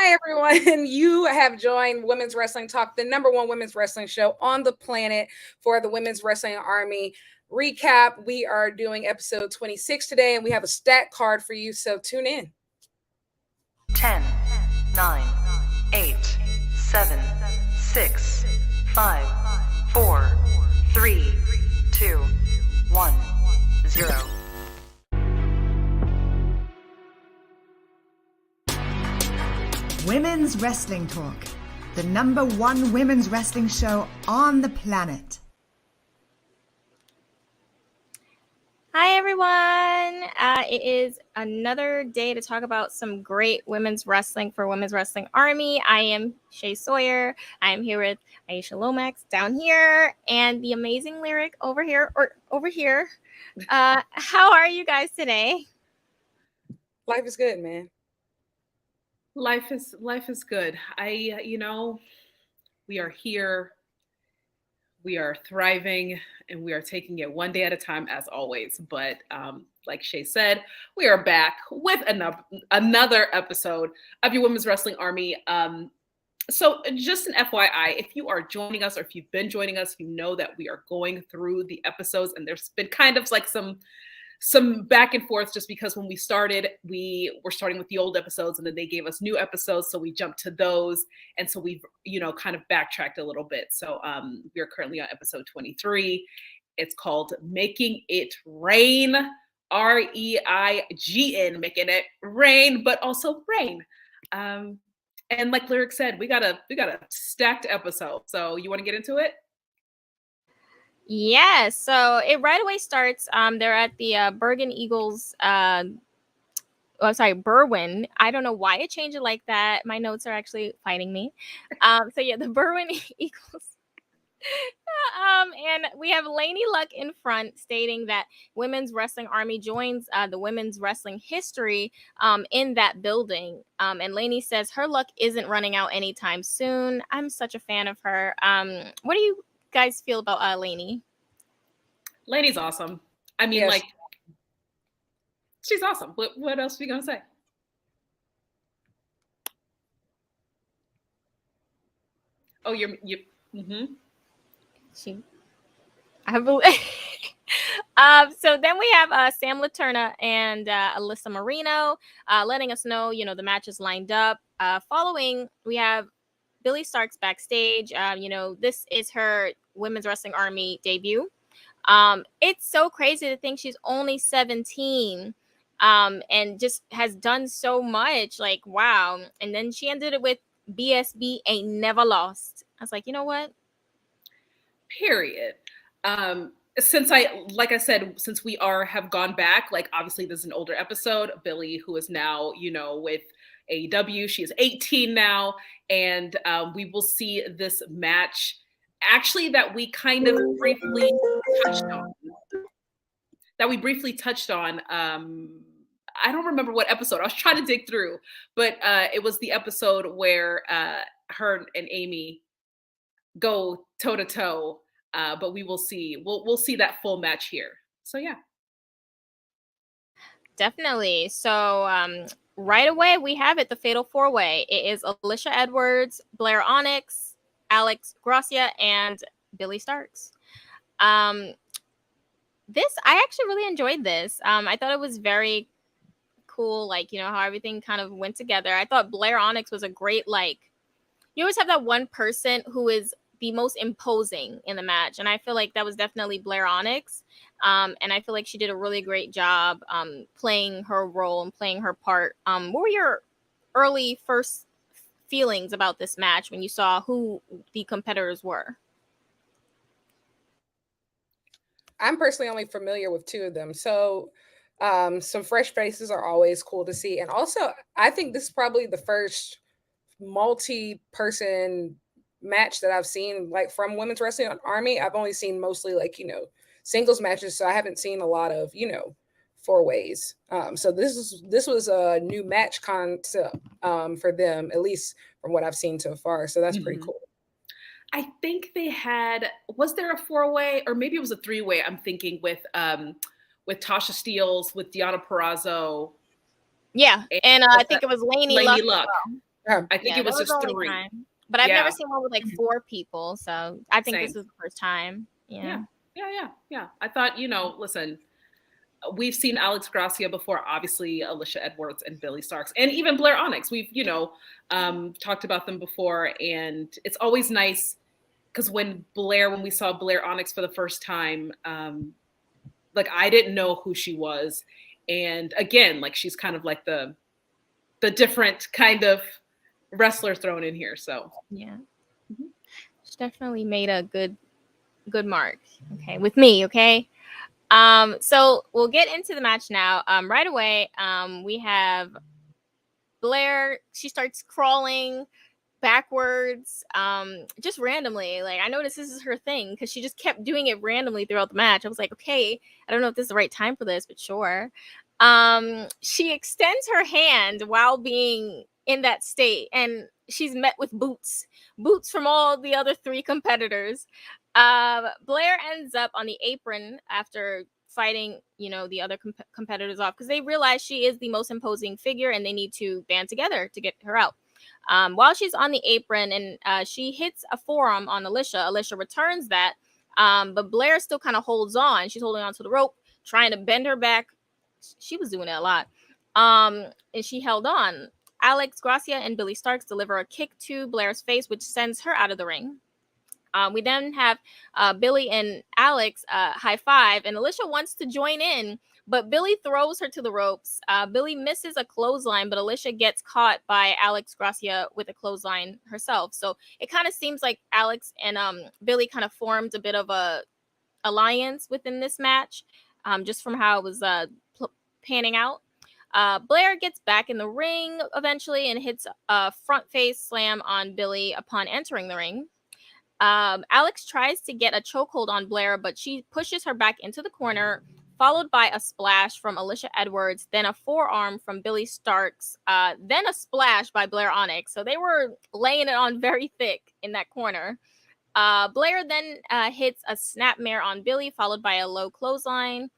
Hi, everyone. You have joined Women's Wrestling Talk, the #1 women's wrestling show on the planet for the Women's Wrestling Army recap. We are doing episode 26 today, and we have a stat card for you, so tune in. 10, 9, 8, 7, 6, 5, 4, 3, 2, 1, 0. Women's Wrestling Talk, the #1 women's wrestling show on the planet. Hi, everyone. It is another day to talk about some great women's wrestling for Women's Wrestling Army. I am Shay Sawyer. I am here with Aisha Lomax down here and the amazing Lyric over here. How are you guys today? Life is good, man. Life is good. We are here. We are thriving, and we are taking it one day at a time, as always. But like Shay said, we are back with another episode of your Women's Wrestling Army. So just an FYI, if you are joining us or if you've been joining us, you know that we are going through the episodes, and there's been kind of like some back and forth, just because when we started, we were starting with the old episodes, and then they gave us new episodes, so we jumped to those, and so we've kind of backtracked a little bit. So we are currently on episode 23. It's called Making It Rain, REIGN, making it rain, but also rain. And like Lyric said, we got a stacked episode. So you want to get into it? Yeah, so it right away starts. They're at the Bergen Eagles. Berwyn. I don't know why it changed it like that. My notes are actually fighting me. So yeah, the Berwyn Eagles. And we have Laynie Luck in front, stating that Women's Wrestling Army joins the women's wrestling history in that building. And Laynie says her luck isn't running out anytime soon. I'm such a fan of her. What do you guys feel about Laynie? Laynie's awesome. I mean, yes. She's awesome. What else are we gonna say? Oh, you. Mm-hmm. I believe. So then we have Sam Laterna and Alyssa Marino letting us know, the match is lined up. Following, we have Billie Starks backstage. This is her Women's Wrestling Army debut. It's so crazy to think she's only 17 and just has done so much. Like, wow. And then she ended it with BSB ain't never lost. I was like, you know what? Period. Since we have gone back, like, obviously this is an older episode. Billie, who is now, with AEW, she is 18 now, and we will see this match actually that we kind of briefly touched on. I don't remember what episode. I was trying to dig through, but it was the episode where her and Amy go toe to toe. But we will see. We'll see that full match here. So yeah, definitely. So right away we have it. The Fatal 4-Way. It is Alicia Edwards, Blair Onyx, Alex Gracia, and Billie Starks. I actually really enjoyed this. I thought it was very cool. Like, how everything kind of went together. I thought Blair Onyx was a great, you always have that one person who is the most imposing in the match, and I feel like that was definitely Blair Onyx, and I feel like she did a really great job playing her role and playing her part. What were your early first feelings about this match when you saw who the competitors were? I'm personally only familiar with two of them, so some fresh faces are always cool to see. And also, I think this is probably the first multi-person match that I've seen, from Women's Wrestling Army. I've only seen mostly singles matches, so I haven't seen a lot of 4-ways. So this was a new match concept for them, at least from what I've seen so far. So that's pretty cool. I think they had, was there a 4-way, or maybe it was a 3-way? I'm thinking with Tasha Steelz, with Deonna Purrazzo. Yeah, and I think it was Laynie Luck. I think it was that just the only 3. time. But I've never Yeah. seen one with like 4 people, so I think Same. this was the first time. Yeah. I thought, listen, we've seen Alex Gracia before, obviously Alicia Edwards and Billie Starks, and even Blair Onyx. We've, talked about them before, and it's always nice because when we saw Blair Onyx for the first time, like I didn't know who she was, and again, like she's kind of like the different kind of wrestler thrown in here. So Yeah. She definitely made a good mark. Okay, with me, okay? So we'll get into the match now. Right away, we have Blair. She starts crawling backwards, just randomly. Like, I noticed this is her thing because she just kept doing it randomly throughout the match. I was like, okay, I don't know if this is the right time for this, but sure. She extends her hand while being in that state, and she's met with boots from all the other 3 competitors. Blair ends up on the apron after fighting, the other competitors off because they realize she is the most imposing figure and they need to band together to get her out. While she's on the apron, and she hits a forearm on Alicia returns that, but Blair still kind of holds on. She's holding on to the rope, trying to bend her back. She was doing it a lot. And she held on. Alex Gracia and Billie Starks deliver a kick to Blair's face, which sends her out of the ring. We then have Billie and Alex high five, and Alicia wants to join in, but Billie throws her to the ropes. Billie misses a clothesline, but Alicia gets caught by Alex Gracia with a clothesline herself. So it kind of seems like Alex and Billie kind of formed a bit of a alliance within this match, just from how it was panning out. Blair gets back in the ring eventually and hits a front face slam on Billie upon entering the ring. Alex tries to get a chokehold on Blair, but she pushes her back into the corner, followed by a splash from Alicia Edwards, then a forearm from Billie Starks, then a splash by Blair Onyx. So they were laying it on very thick in that corner. Blair then hits a snapmare on Billie, followed by a low clothesline.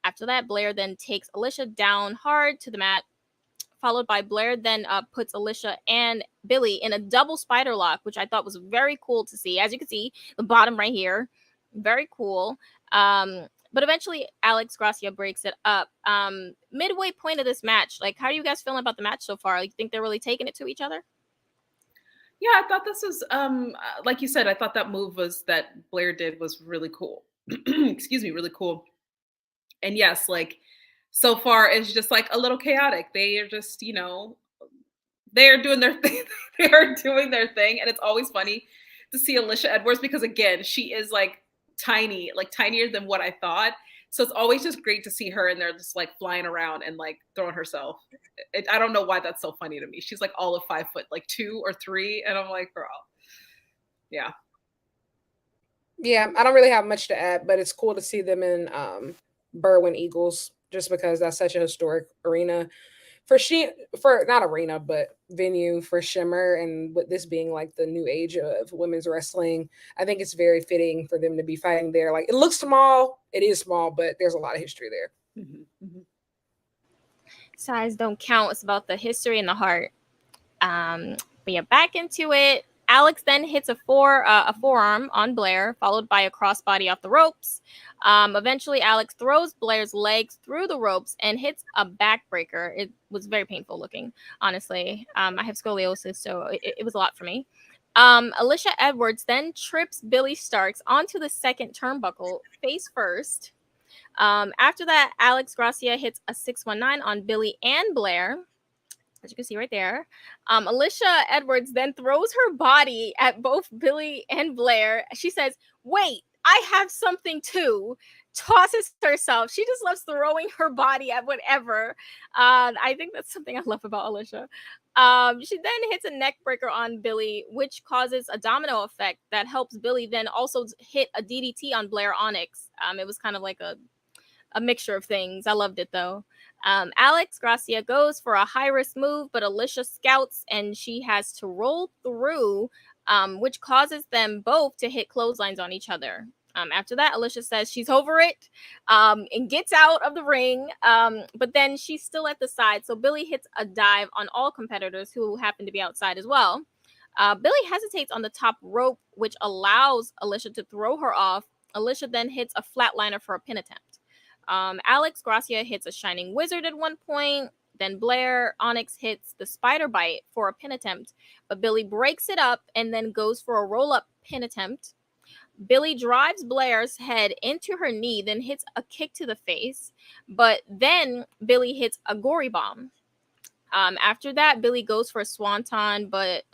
After that, Blair then takes Alicia down hard to the mat, followed by Blair then puts Alicia and Billie in a double spider lock, which I thought was very cool to see. As you can see, the bottom right here, very cool. But eventually, Alex Gracia breaks it up. Midway point of this match, like, how are you guys feeling about the match so far? Like, you think they're really taking it to each other? Yeah, I thought this was, like you said, I thought that move that Blair did was really cool. Excuse me, really cool. And yes, like, so far it's just like a little chaotic. They are just, they are doing their thing. They are doing their thing. And it's always funny to see Alicia Edwards because, again, she is like tiny, like tinier than what I thought. So it's always just great to see her and they're just like flying around and like throwing herself. I don't know why that's so funny to me. She's like all of 5 foot, like 2 or 3. And I'm like, girl. Yeah. Yeah, I don't really have much to add, but it's cool to see them in Berwyn Eagles just because that's such a historic arena for not arena, but venue for Shimmer. And with this being like the new age of women's wrestling, I think it's very fitting for them to be fighting there. Like, it looks small, it is small, but there's a lot of history there. Size don't count. It's about the history and the heart. But yeah, back into it. Alex then hits a forearm on Blair, followed by a crossbody off the ropes. Eventually, Alex throws Blair's legs through the ropes and hits a backbreaker. It was very painful looking, honestly. I have scoliosis, so it was a lot for me. Alicia Edwards then trips Billie Starks onto the second turnbuckle, face first. After that, Alex Gracia hits a 619 on Billie and Blair, as you can see right there. Alicia Edwards then throws her body at both Billie and Blair. She says, "Wait, I have something too." Tosses herself. She just loves throwing her body at whatever. I think that's something I love about Alicia. She then hits a neck breaker on Billie, which causes a domino effect that helps Billie then also hit a DDT on Blair Onyx. It was kind of like a mixture of things. I loved it though. Alex Gracia goes for a high-risk move, but Alicia scouts and she has to roll through, which causes them both to hit clotheslines on each other. After that, Alicia says she's over it and gets out of the ring. But then she's still at the side. So Billie hits a dive on all competitors who happen to be outside as well. Billie hesitates on the top rope, which allows Alicia to throw her off. Alicia then hits a flatliner for a pin attempt. Alex Gracia hits a Shining Wizard at one point. Then Blair, Onyx hits the Spider Bite for a pin attempt. But Billie breaks it up and then goes for a roll-up pin attempt. Billie drives Blair's head into her knee, then hits a kick to the face. But then Billie hits a gory bomb. After that, Billie goes for a swanton, but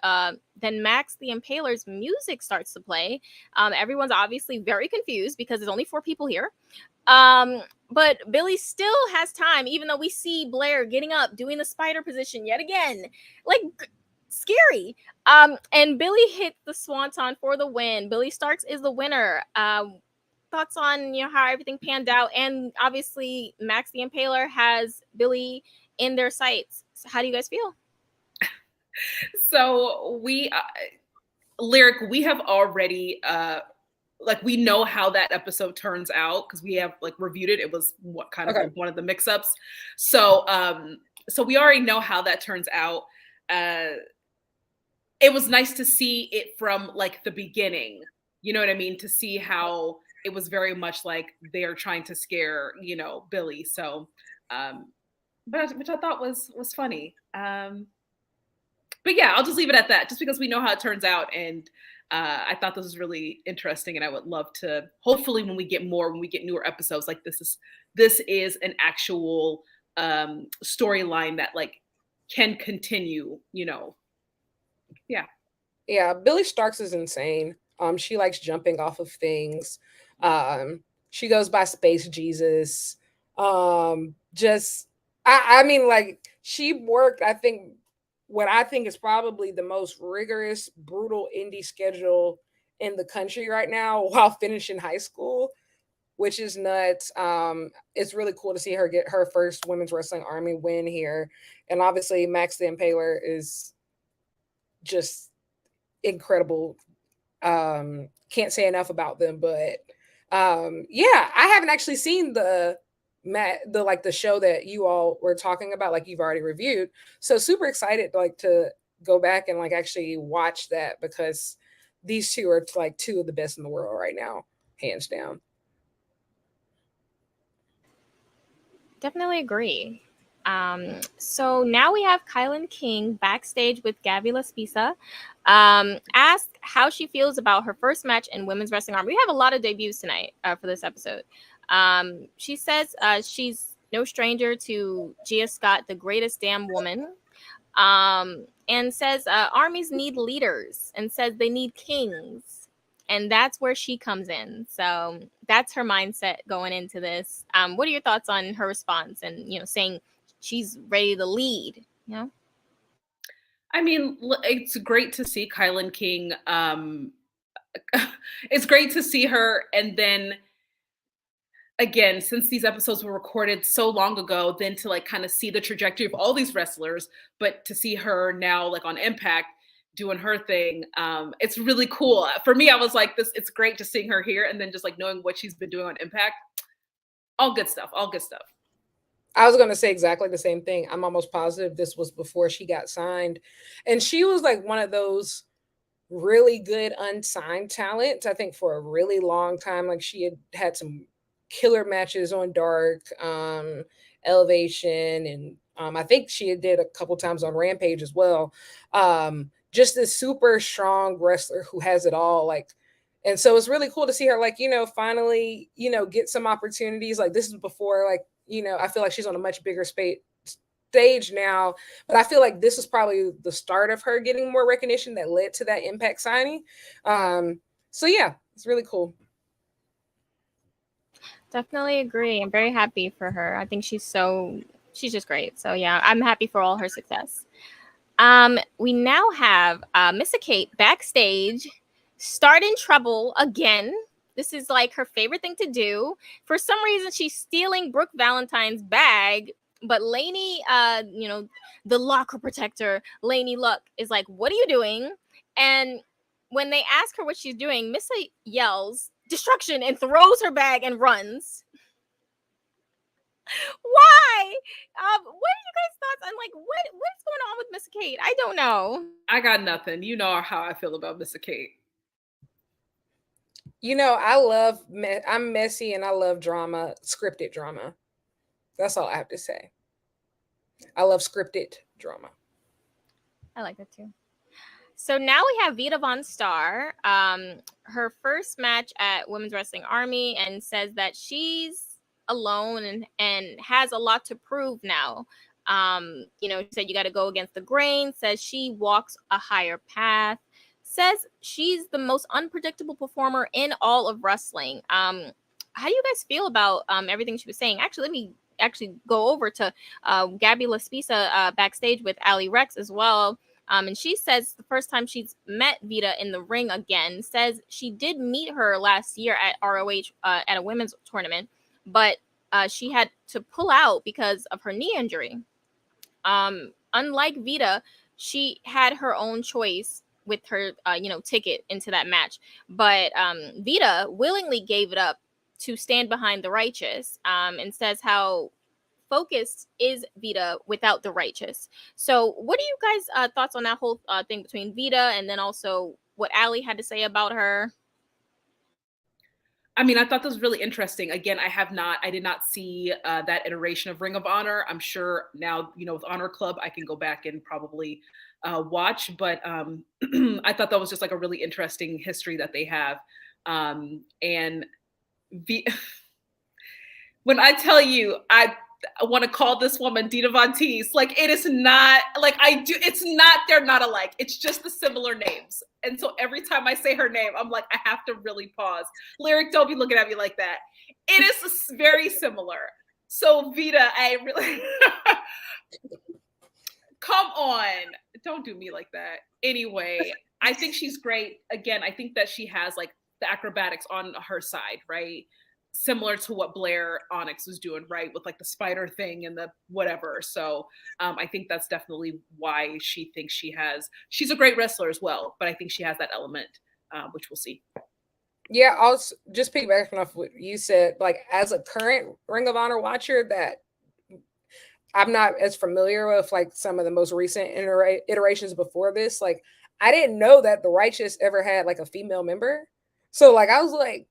then Max the Impaler's music starts to play. Everyone's obviously very confused because there's only 4 people here. But Billie still has time, even though we see Blair getting up, doing the spider position yet again. Like, scary. And Billie hit the swanton for the win. Billie Starks is the winner. Thoughts on how everything panned out, and obviously Max the Impaler has Billie in their sights. So how do you guys feel? So we Lyric, we have already we know how that episode turns out because we have reviewed it. It was one of the mix-ups. So we already know how that turns out. It was nice to see it from the beginning. You know what I mean? To see how it was very much like they're trying to scare, Billie. So which I thought was funny. But yeah, I'll just leave it at that, just because we know how it turns out. And I thought this was really interesting, and I would love to, hopefully when we get newer episodes, this is an actual storyline that can continue, Yeah, Billie Starks is insane. She likes jumping off of things. She goes by Space Jesus. She worked, I think, what I think is probably the most rigorous, brutal indie schedule in the country right now while finishing high school, which is nuts. It's really cool to see her get her first Women's Wrestling Army win here. And obviously Max the Impaler is just incredible. Can't say enough about them, but I haven't actually seen the show that you all were talking about, you've already reviewed. So super excited to go back and actually watch that, because these two are two of the best in the world right now, hands down. Definitely agree. So now we have KiLynn King backstage with Gabby LaSpisa. Asked how she feels about her first match in Women's Wrestling Army. We have a lot of debuts tonight for this episode. She says she's no stranger to Gia Scott, the greatest damn woman, and says armies need leaders, and says they need kings, and that's where she comes in. So that's her mindset going into this. What are your thoughts on her response and saying she's ready to lead? I mean, it's great to see KiLynn King. It's great to see her, and then again, since these episodes were recorded so long ago, then to kind of see the trajectory of all these wrestlers, but to see her now on Impact doing her thing, it's really cool. For me, I was this, it's great just seeing her here, and then just knowing what she's been doing on Impact. All good stuff. I was going to say exactly the same thing. I'm almost positive this was before she got signed. And she was one of those really good unsigned talents, I think, for a really long time. She had some killer matches on Dark, Elevation, and I think she did a couple times on Rampage as well. Just this super strong wrestler who has it all. And so it's really cool to see her finally get some opportunities. This is before I feel she's on a much bigger stage now, but I feel this is probably the start of her getting more recognition that led to that Impact signing. So yeah, it's really cool. Definitely agree. I'm very happy for her. I think she's just great. So yeah, I'm happy for all her success. We now have Missa Kate backstage, starting trouble again. This is her favorite thing to do. For some reason, she's stealing Brooke Valentine's bag, but Laynie, the locker protector, Laynie Luck, is what are you doing? And when they ask her what she's doing, Missa yells, destruction and throws her bag and runs. Why? What are you guys' thoughts on like what's going on with Missa Kate? I don't know. I got nothing. You know how I feel about Missa Kate. I'm messy and I love drama, scripted drama. That's all I have to say. I love scripted drama. I like that too. So now we have Vita Vonstarr, her first match at Women's Wrestling Army, and says that she's alone and has a lot to prove now. She said you got to go against the grain, says she walks a higher path, says she's the most unpredictable performer in all of wrestling. How do you guys feel about everything she was saying? Actually, let me go over to Gabby Laspisa backstage with Allie Recks as well. And she says the first time she's met Vita in the ring again, says she did meet her last year at ROH at a women's tournament, but she had to pull out because of her knee injury. Unlike Vita, she had her own choice with her, ticket into that match. But Vita willingly gave it up to stand behind the righteous, and says how focused is Vita without the righteous. So what are you guys' thoughts on that whole thing between Vita and then also what Allie had to say about her? I mean, I thought this was really interesting. Again, I did not see that iteration of Ring of Honor. I'm sure now, with Honor Club, I can go back and probably watch. But I thought that was just like a really interesting history that they have. And when I tell you, I want to call this woman Dita Von Teese, like it is not like it's not, they're not alike. It's just the similar names. And so every time I say her name, I'm like, I have to really pause. Lyric, don't be looking at me like that. It is very similar. So Vita, I really, come on, don't do me like that. Anyway, I think she's great. Again, I think that she has like the acrobatics on her side, right? Similar to what Blair Onyx was doing, right? With like the spider thing and the whatever. So I think that's definitely why she thinks she's a great wrestler as well, but I think she has that element, which we'll see. Yeah, I'll just piggybacking off what you said, like as a current Ring of Honor watcher, that I'm not as familiar with like some of the most recent iterations before this. Like I didn't know that the Righteous ever had like a female member. So like I was like,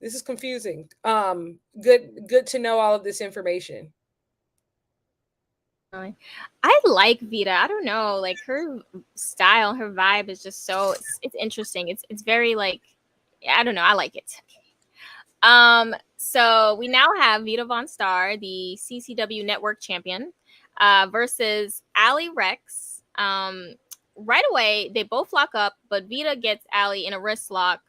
this is confusing. Good to know all of this information. I like Vita. I don't know, like her style, her vibe is just so it's interesting. It's very like, I don't know, I like it. So we now have Vita Vonstarr, the CCW Network champion, versus Allie Recks. Right away, they both lock up, but Vita gets Allie in a waist lock.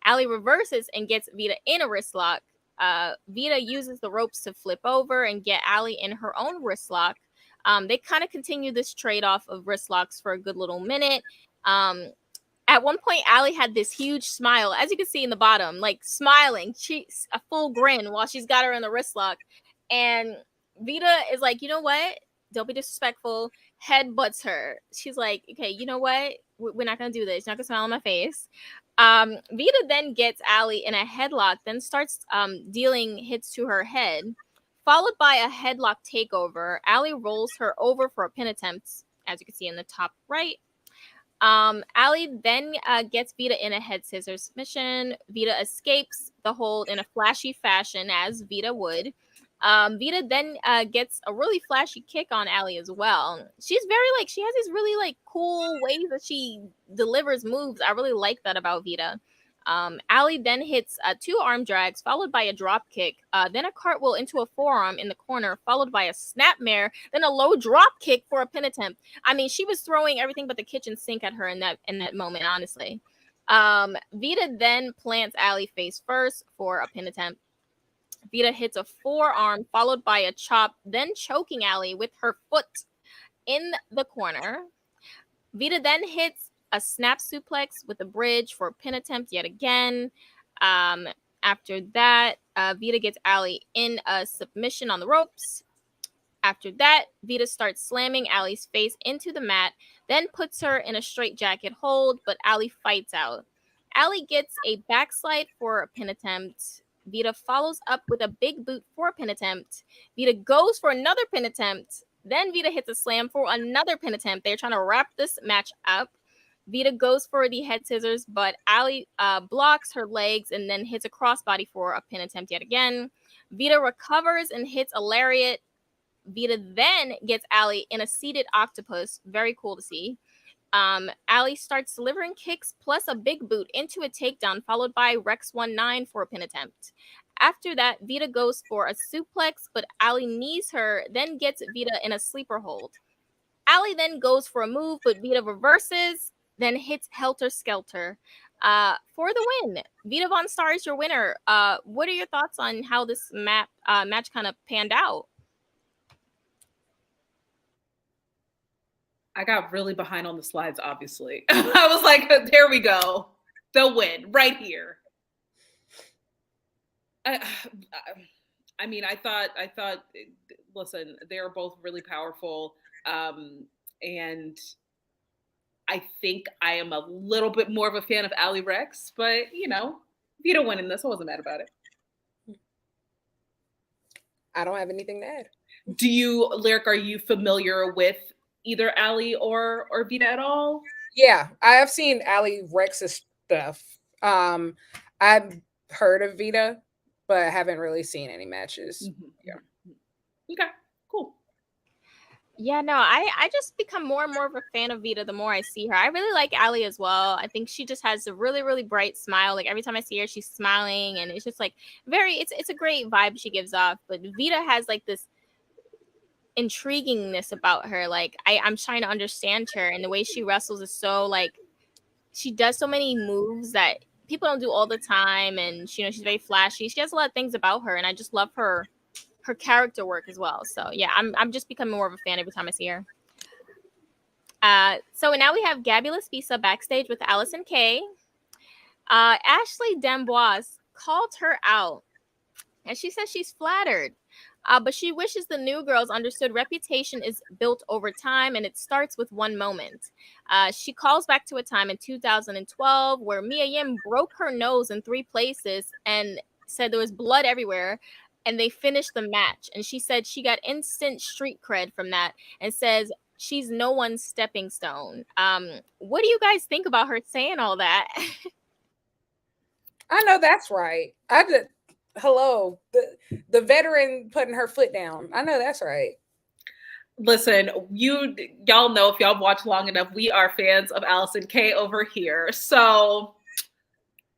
Allie reverses and gets Vita in a wrist lock. Vita uses the ropes to flip over and get Allie in her own wrist lock. They kind of continue this trade-off of wrist locks for a good little minute. At one point, Allie had this huge smile, as you can see in the bottom, like smiling, she's a full grin while she's got her in the wrist lock. And Vita is like, you know what? Don't be disrespectful. Headbutts her. She's like, okay, you know what? We're not going to do this. You're not going to smile on my face. Vita then gets Allie in a headlock, then starts dealing hits to her head, followed by a headlock takeover. Allie rolls her over for a pin attempt, as you can see in the top right. Allie then gets Vita in a head scissors submission. Vita escapes the hold in a flashy fashion, as Vita would. Vita then gets a really flashy kick on Allie as well. She's very like, she has these really like cool ways that she delivers moves. I really like that about Vita. Allie then hits 2 arm drags, followed by a drop kick, then a cartwheel into a forearm in the corner, followed by a snapmare, then a low drop kick for a pin attempt. I mean, she was throwing everything but the kitchen sink at her in that moment, honestly. Vita then plants Allie face first for a pin attempt. Vita hits a forearm, followed by a chop, then choking Allie with her foot in the corner. Vita then hits a snap suplex with a bridge for a pin attempt yet again. After that, Vita gets Allie in a submission on the ropes. After that, Vita starts slamming Allie's face into the mat, then puts her in a straitjacket hold, but Allie fights out. Allie gets a backslide for a pin attempt. Vita follows up with a big boot for a pin attempt. Vita goes for another pin attempt. Then Vita hits a slam for another pin attempt. They're trying to wrap this match up. Vita goes for the head scissors, but Allie blocks her legs and then hits a crossbody for a pin attempt yet again. Vita recovers and hits a lariat. Vita then gets Allie in a seated octopus. Very cool to see. Allie starts delivering kicks plus a big boot into a takedown, followed by Rex 19 for a pin attempt. After that, Vita goes for a suplex, but Allie knees her, then gets Vita in a sleeper hold. Allie then goes for a move, but Vita reverses, then hits Helter Skelter for the win. Vita Vonstarr is your winner. What are your thoughts on how this match kind of panned out? I got really behind on the slides, obviously. I was like, there we go. The win right here. I mean, I thought, listen, they're both really powerful. And I think I am a little bit more of a fan of Allie Recks, but you know, Vita winning this, I wasn't mad about it. I don't have anything to add. Do you, Lyric, are you familiar with either Allie or Vita at all? Yeah, I have seen Allie Rex's stuff. I've heard of Vita, but I haven't really seen any matches. Mm-hmm. Yeah. Okay, cool. Yeah, no, I just become more and more of a fan of Vita the more I see her. I really like Allie as well. I think she just has a really, really bright smile. Like every time I see her, she's smiling, and it's just like it's a great vibe she gives off. But Vita has like this intriguingness about her. Like I'm trying to understand her, and the way she wrestles is so like she does so many moves that people don't do all the time, and you know she's very flashy. She has a lot of things about her, and I just love her character work as well. So yeah, I'm just becoming more of a fan every time I see her. So now we have Gabulous Visa backstage with Alysin K. Ashley Dembois called her out, and she says she's flattered. But she wishes the new girls understood reputation is built over time, and it starts with one moment. She calls back to a time in 2012 where Mia Yim broke her nose in 3 places and said there was blood everywhere, and they finished the match. And she said she got instant street cred from that and says she's no one's stepping stone. What do you guys think about her saying all that? I know that's right. Hello, the veteran putting her foot down. I know that's right. Listen, y'all know if y'all watch long enough, we are fans of Alysin K over here. So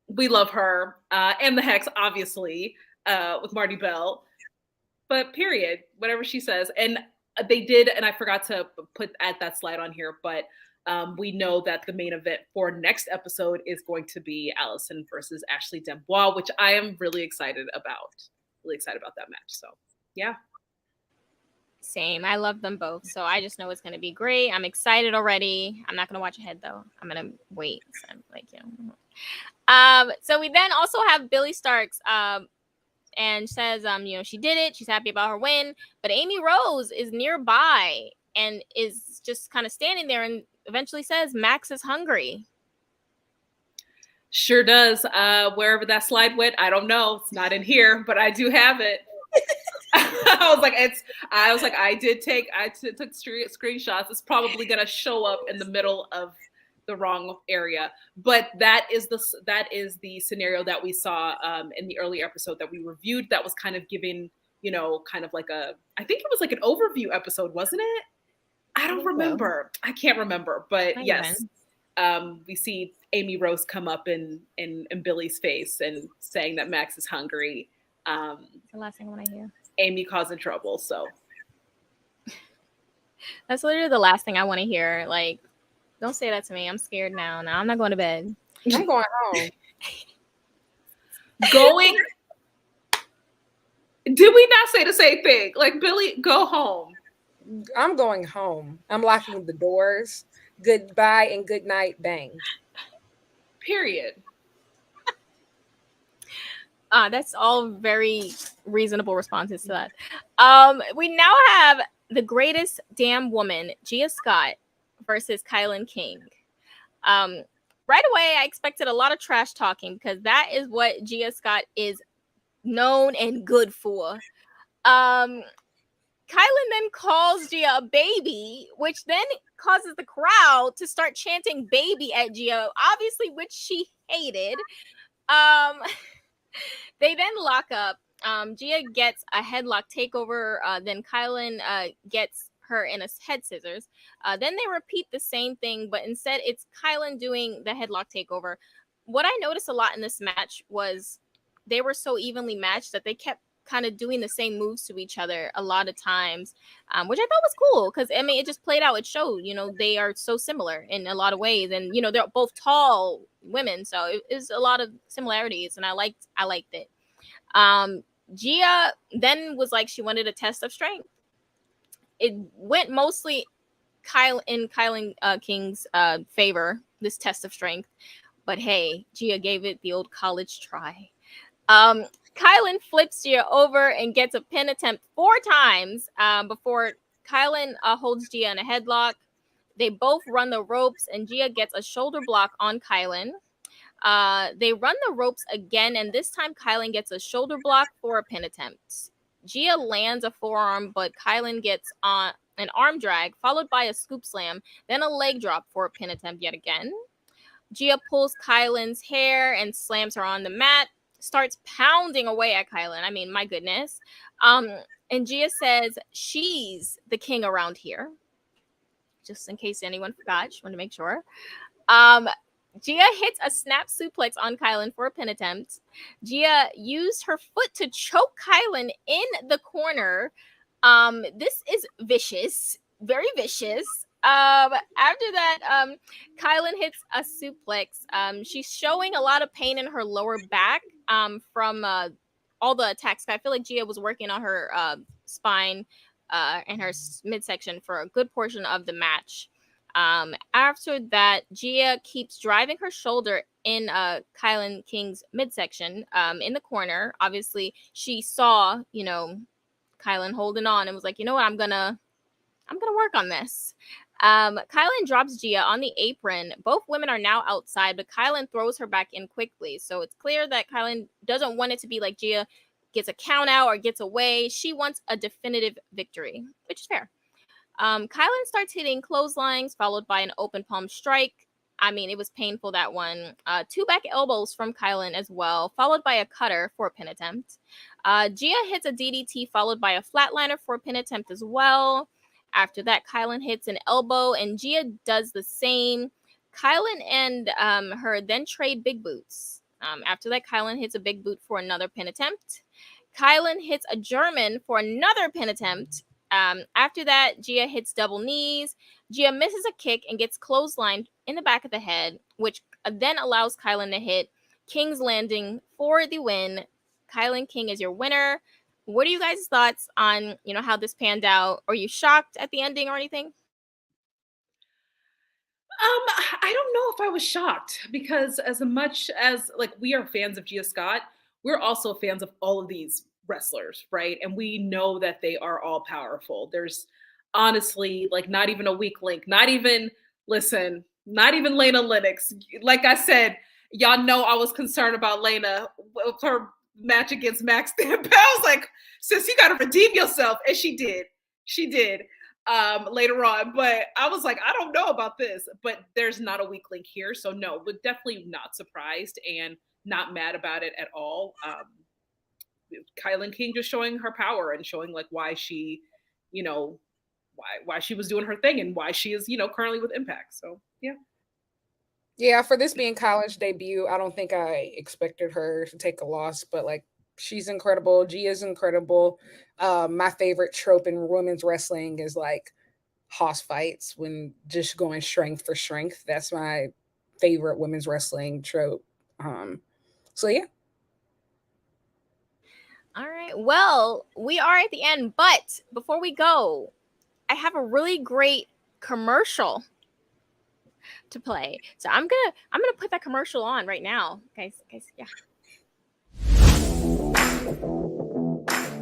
we love her and the Hex, obviously, with Marty Bell. But period, whatever she says. And they did, and I forgot to add that slide on here, but we know that the main event for next episode is going to be Alysin versus Ashley Dembois, which I am really excited about. Really excited about that match. So, yeah. Same. I love them both. So I just know it's going to be great. I'm excited already. I'm not going to watch ahead, though. I'm going to wait. So I'm like, you know. So we then also have Billie Starks and says, you know, she did it. She's happy about her win. But Amy Rose is nearby and is just kind of standing there and eventually says Max is hungry. Sure does. Wherever that slide went, I don't know. It's not in here, but I do have it. I took screenshots. It's probably gonna show up in the middle of the wrong area, but that is the scenario that we saw in the early episode that we reviewed. That was kind of giving, you know, kind of like I think it was like an overview episode, wasn't it? I don't remember. I can't remember, but yes, we see Amy Rose come up in Billie's face and saying that Max is hungry. That's the last thing I want to hear. Amy causing trouble, so that's literally the last thing I want to hear. Like, don't say that to me. I'm scared now. No, I'm not going to bed. I'm going home. Did we not say the same thing? Like, Billie, go home. I'm going home. I'm locking the doors. Goodbye and good night. Bang. Period. That's all very reasonable responses to that. We now have the greatest damn woman, Gia Scott, versus KiLynn King. right away, I expected a lot of trash talking because that is what Gia Scott is known and good for. KiLynn then calls Gia a baby, which then causes the crowd to start chanting baby at Gia, obviously, which she hated. They then lock up. Gia gets a headlock takeover. Then KiLynn gets her in a head scissors. Then they repeat the same thing, but instead it's KiLynn doing the headlock takeover. What I noticed a lot in this match was they were so evenly matched that they kept kind of doing the same moves to each other a lot of times, which I thought was cool because I mean it just played out. It showed, they are so similar in a lot of ways, and they're both tall women, so it is a lot of similarities, and I liked it. Gia then was like she wanted a test of strength. It went mostly KiLynn King's favor, this test of strength, but hey, Gia gave it the old college try. KiLynn flips Gia over and gets a pin attempt 4 times before KiLynn holds Gia in a headlock. They both run the ropes, and Gia gets a shoulder block on KiLynn. They run the ropes again, and this time KiLynn gets a shoulder block for a pin attempt. Gia lands a forearm, but KiLynn gets on an arm drag, followed by a scoop slam, then a leg drop for a pin attempt yet again. Gia pulls KiLynn's hair and slams her on the mat, starts pounding away at KiLynn. I mean, my goodness. And Gia says she's the king around here. Just in case anyone forgot, just want to make sure. Gia hits a snap suplex on KiLynn for a pin attempt. Gia used her foot to choke KiLynn in the corner. This is vicious, very vicious. After that, KiLynn hits a suplex. She's showing a lot of pain in her lower back from all the attacks. I feel like Gia was working on her spine and her midsection for a good portion of the match. After that, Gia keeps driving her shoulder in KiLynn King's midsection in the corner. Obviously, she saw, KiLynn holding on and was like, you know what, I'm gonna work on this. KiLynn drops Gia on the apron. Both women are now outside, but KiLynn throws her back in quickly. So it's clear that KiLynn doesn't want it to be like Gia gets a count out or gets away. She wants a definitive victory, which is fair. KiLynn starts hitting clotheslines, followed by an open palm strike. I mean, it was painful, that one. 2 back elbows from KiLynn as well, followed by a cutter for a pin attempt. Gia hits a DDT, followed by a flatliner for a pin attempt as well. After that, KiLynn hits an elbow, and Gia does the same. KiLynn and her then trade big boots. After that, KiLynn hits a big boot for another pin attempt. KiLynn hits a German for another pin attempt. After that, Gia hits double knees. Gia misses a kick and gets clotheslined in the back of the head, which then allows KiLynn to hit King's Landing for the win. KiLynn King is your winner. What are you guys' thoughts on, how this panned out? Are you shocked at the ending or anything? I don't know if I was shocked, because as much as we are fans of Gia Scott, we're also fans of all of these wrestlers, right? And we know that they are all powerful. There's honestly not even a weak link, not even Laynie Lennox. Like I said, y'all know I was concerned about Laynie with her match against Max the Impaler. I was like, sis, you gotta redeem yourself. And she did later on, but I was like, I don't know about this, but there's not a weak link here. So no, but definitely not surprised and not mad about it at all. KiLynn King just showing her power and showing why she, why she was doing her thing and why she is, currently with Impact. So yeah. Yeah, for this being college debut, I don't think I expected her to take a loss, but she's incredible. Gia's incredible. My favorite trope in women's wrestling is hoss fights, when just going strength for strength. That's my favorite women's wrestling trope. So yeah. All right. Well, we are at the end, but before we go, I have a really great commercial to play. So I'm gonna put that commercial on right now. Guys, yeah.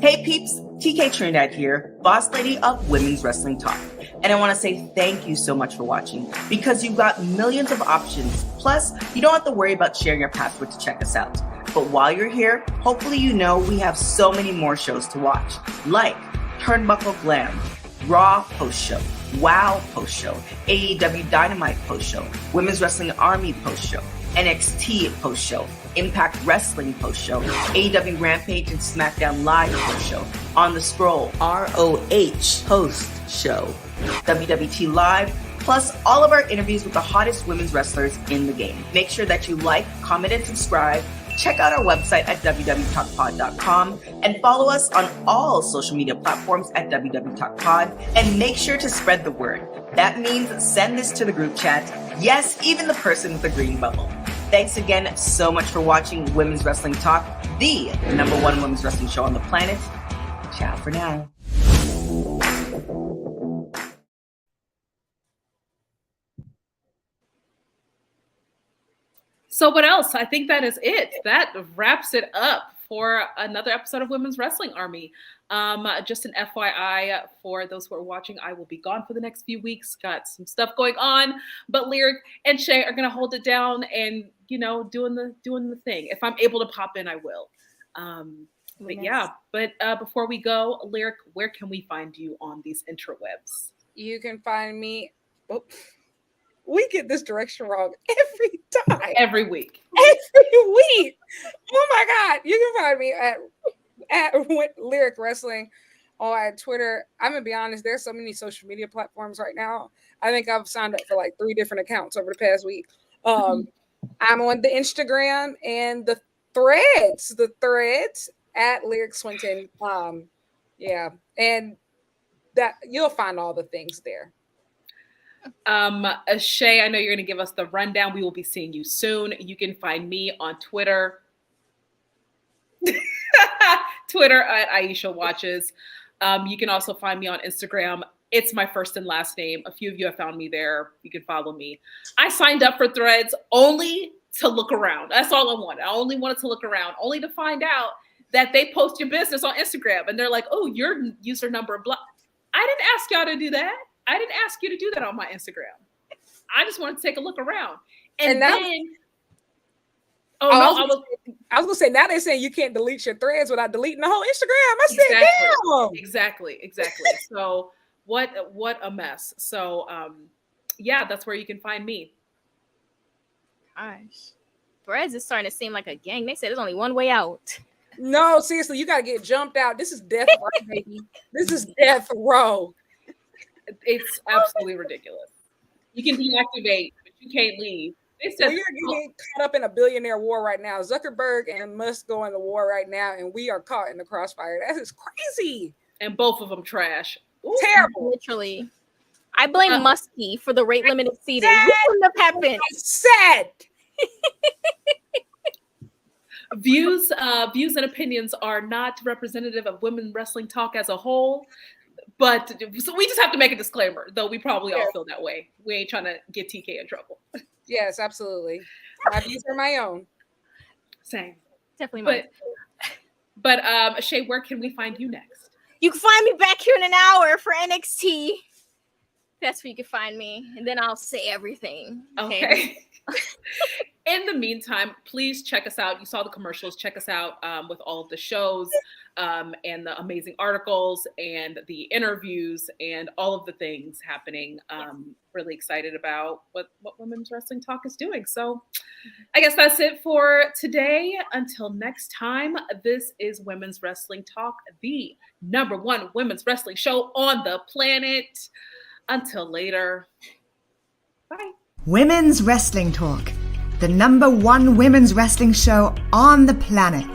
Hey peeps, TK Trinidad here, boss lady of Women's Wrestling Talk. And I want to say thank you so much for watching, because you've got millions of options. Plus, you don't have to worry about sharing your password to check us out. But while you're here, hopefully you know we have so many more shows to watch, like Turnbuckle Glam, Raw post-show, WoW post-show, AEW Dynamite post-show, Women's Wrestling Army post-show, NXT post-show, Impact Wrestling post-show, AEW Rampage and SmackDown Live post-show, On the Scroll, ROH post-show, WWT Live, plus all of our interviews with the hottest women's wrestlers in the game. Make sure that you like, comment, and subscribe. Check out our website at www.talkpod.com and follow us on all social media platforms at www.talkpod, and make sure to spread the word. That means send this to the group chat. Yes, even the person with the green bubble. Thanks again so much for watching Women's Wrestling Talk, the #1 women's wrestling show on the planet. Ciao for now. So what else? I think that is it. That wraps it up for another episode of Women's Wrestling Army. Just an FYI for those who are watching, I will be gone for the next few weeks. Got some stuff going on, but Lyric and Shay are gonna hold it down and, you know, doing the thing. If I'm able to pop in, I will. But yeah, but before we go, Lyric, where can we find you on these interwebs? You can find me. Oh, we get this direction wrong every time. Every week. Every week. Oh my God. You can find me at Lyric Wrestling on Twitter. I'm going to be honest, there's so many social media platforms right now. I think I've signed up for like 3 different accounts over the past week. I'm on the Instagram and the threads at Lyric Swinton. Yeah. And that you'll find all the things there. Shay, I know you're going to give us the rundown. We will be seeing you soon. You can find me on Twitter. Twitter at Aisha Watches. You can also find me on Instagram. It's my first and last name. A few of you have found me there. You can follow me. I signed up for Threads only to look around. That's all I wanted. I only wanted to look around, only to find out that they post your business on Instagram. And they're like, oh, your user number. Blah. I didn't ask y'all to do that. I didn't ask you to do that on my Instagram. I just wanted to take a look around. And then, I was going to say, now they're saying you can't delete your threads without deleting the whole Instagram. I said, damn. Exactly. So what a mess. So yeah, that's where you can find me. Gosh. Threads is starting to seem like a gang. They said there's only one way out. No, seriously, you got to get jumped out. This is death row, baby. This is death row. It's absolutely ridiculous. You can deactivate, but you can't leave. They said we are getting caught up in a billionaire war right now. Zuckerberg and Musk go in the war right now, and we are caught in the crossfire. That is crazy. And both of them trash. Ooh, terrible. Literally. I blame Muskie for the rate limited seating. This wouldn't have happened. Sad. Views and opinions are not representative of women wrestling talk as a whole. But so we just have to make a disclaimer, though we probably all feel that way. We ain't trying to get TK in trouble. Yes, absolutely. My views are my own. Same. Definitely mine. But Shay, where can we find you next? You can find me back here in an hour for NXT. That's where you can find me. And then I'll say everything. Okay. In the meantime, please check us out. You saw the commercials. Check us out with all of the shows and the amazing articles and the interviews and all of the things happening. Really excited about what Women's Wrestling Talk is doing. So I guess that's it for today. Until next time, this is Women's Wrestling Talk, the #1 women's wrestling show on the planet. Until later. Bye. Women's Wrestling Talk, the #1 women's wrestling show on the planet.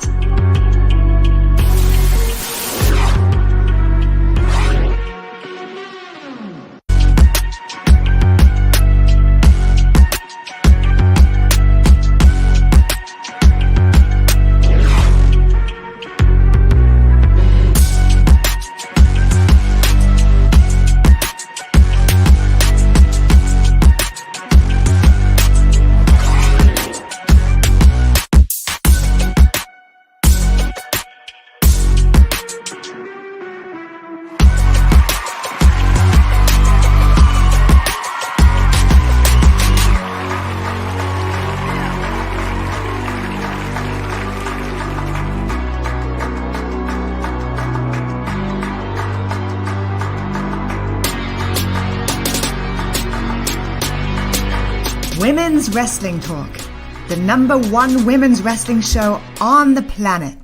Women's Wrestling Talk, the #1 women's wrestling show on the planet.